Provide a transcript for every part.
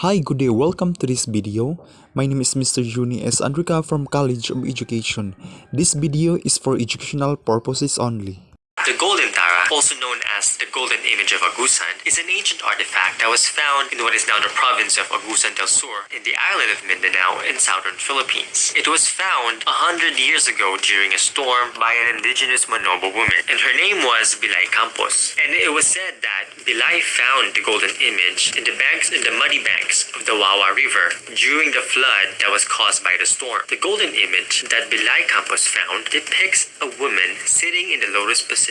Hi, good day. Welcome to this video. My name is Mr. Juni S. Andrika from College of Education. This video is for educational purposes only. The Golden Tara, also known as the Golden Image of Agusan, is an ancient artifact that was found in what is now the province of Agusan del Sur in the island of Mindanao in southern Philippines. It was found 100 years ago during a storm by an indigenous Manobo woman, and her name was Bilay Campos. And it was said that Bilay found the golden image in the muddy banks of the Wawa River during the flood that was caused by the storm. The golden image that Bilay Campos found depicts a woman sitting in the lotus position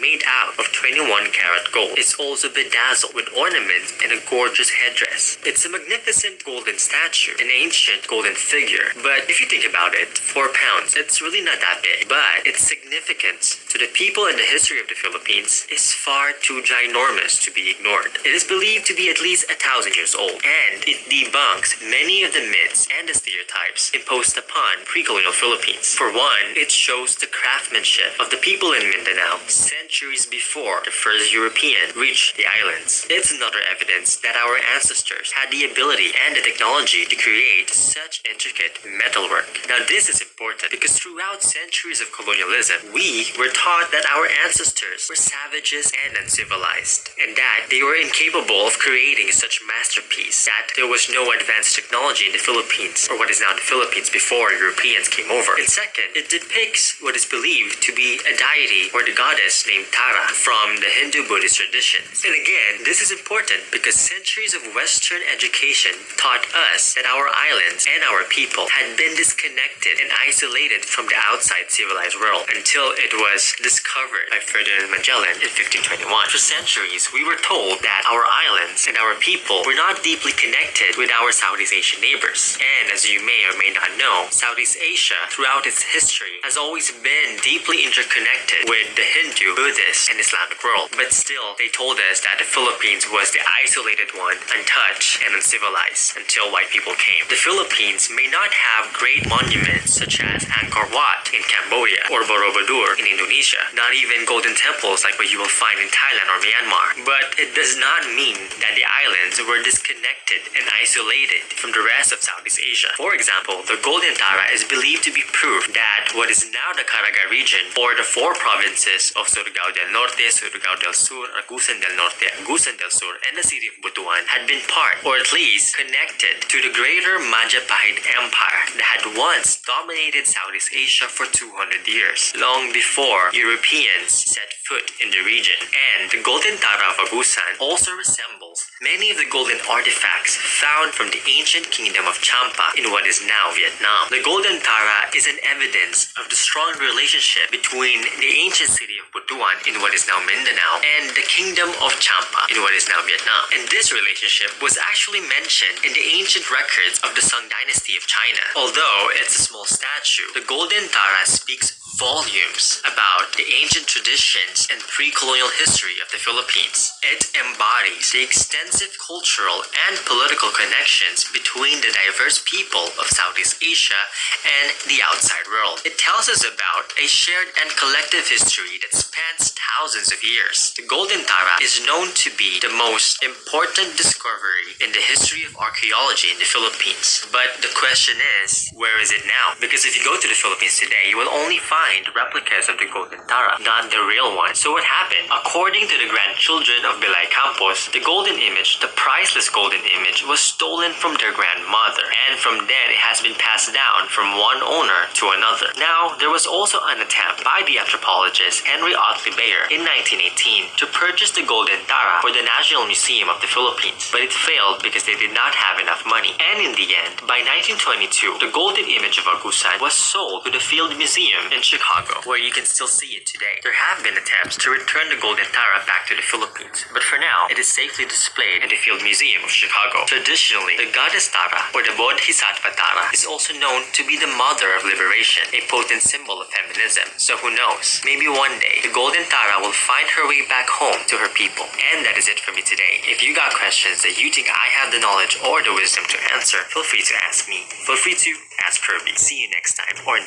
made out of 21-karat gold. It's also bedazzled with ornaments and a gorgeous headdress. It's a magnificent golden statue, an ancient golden figure. But if you think about it, 4 pounds, it's really not that big. But its significance to the people and the history of the Philippines is far too ginormous to be ignored. It is believed to be at least 1,000 years old, and it debunks many of the myths and the stereotypes imposed upon pre-colonial Philippines. For one, it shows the craftsmanship of the people in Mindanao centuries before the first European reached the islands. It's another evidence that our ancestors had the ability and the technology to create such intricate metalwork. Now this is important because throughout centuries of colonialism, we were taught that our ancestors were savages and uncivilized, and that they were incapable of creating such masterpiece, that there was no advanced technology in the Philippines, or what is now the Philippines, before Europeans came over. And second, it depicts what is believed to be a deity or the goddess named Tara from the Hindu-Buddhist traditions. And again, this is important because centuries of Western education taught us that our islands and our people had been disconnected and isolated from the outside civilized world until it was discovered by Ferdinand Magellan in 1521. For centuries, we were told that our islands and our people were not deeply connected with our Southeast Asian neighbors. And as you may or may not know, Southeast Asia, throughout its history, has always been deeply interconnected with the Hindu, Buddhist, and Islamic world. But still, they told us that the Philippines was the isolated one, untouched and uncivilized until white people came. The Philippines may not have great monuments such as Angkor Wat in Cambodia or Borobudur in Indonesia, not even golden temples like what you will find in Thailand or Myanmar. But it does not mean that the islands were disconnected and isolated from the rest of Southeast Asia. For example, the Golden Tara is believed to be proof that what is now the Caraga region, or the 4 provinces of Surigao del Norte, Surigao del Sur, Agusan del Norte, Agusan del Sur, and the city of Butuan had been part, or at least connected, to the greater Majapahit Empire that had once dominated Southeast Asia for 200 years, long before Europeans set foot in the region. And the Golden Tara of Agusan also resembles many of the golden artifacts found from the ancient kingdom of Champa in what is now Vietnam. The Golden Tara is an evidence of the strong relationship between the ancient city of Butuan in what is now Mindanao and the kingdom of Champa in what is now Vietnam. And this relationship was actually mentioned in the ancient records of the Song dynasty of China. Although it's a small statue, the Golden Tara speaks volumes about the ancient traditions and pre-colonial history of the Philippines. It embodies the extensive cultural and political connections between the diverse people of Southeast Asia and the outside world. It tells us about a shared and collective history that spans thousands of years. The Golden Tara is known to be the most important discovery in the history of archaeology in the Philippines. But the question is, where is it now? Because if you go to the Philippines today, you will only find replicas of the Golden Tara, not the real one. So what happened? According to the grandchildren of Bilay Campos, the golden image, the priceless golden image, was stolen from their grandmother, and from then it has been passed down from one owner to another. Now, there was also an attempt by the anthropologist Henry Otley Bayer in 1918 to purchase the Golden Tara for the National Museum of the Philippines, but it failed because they did not have enough money. And in the end, by 1922, the golden image of Agusan was sold to the Field Museum in Chicago, where you can still see it today. There have been attempts to return the Golden Tara back to the Philippines, but for now, it is safely displayed in the Field Museum of Chicago. Traditionally, the goddess Tara, or the Bodhisattva Tara, is also known to be the mother of liberation, a potent symbol of feminism. So who knows? Maybe one day, the Golden Tara will find her way back home to her people. And that is it for me today. If you got questions that you think I have the knowledge or the wisdom to answer, feel free to ask me. Feel free to ask Kirby. See you next time. Or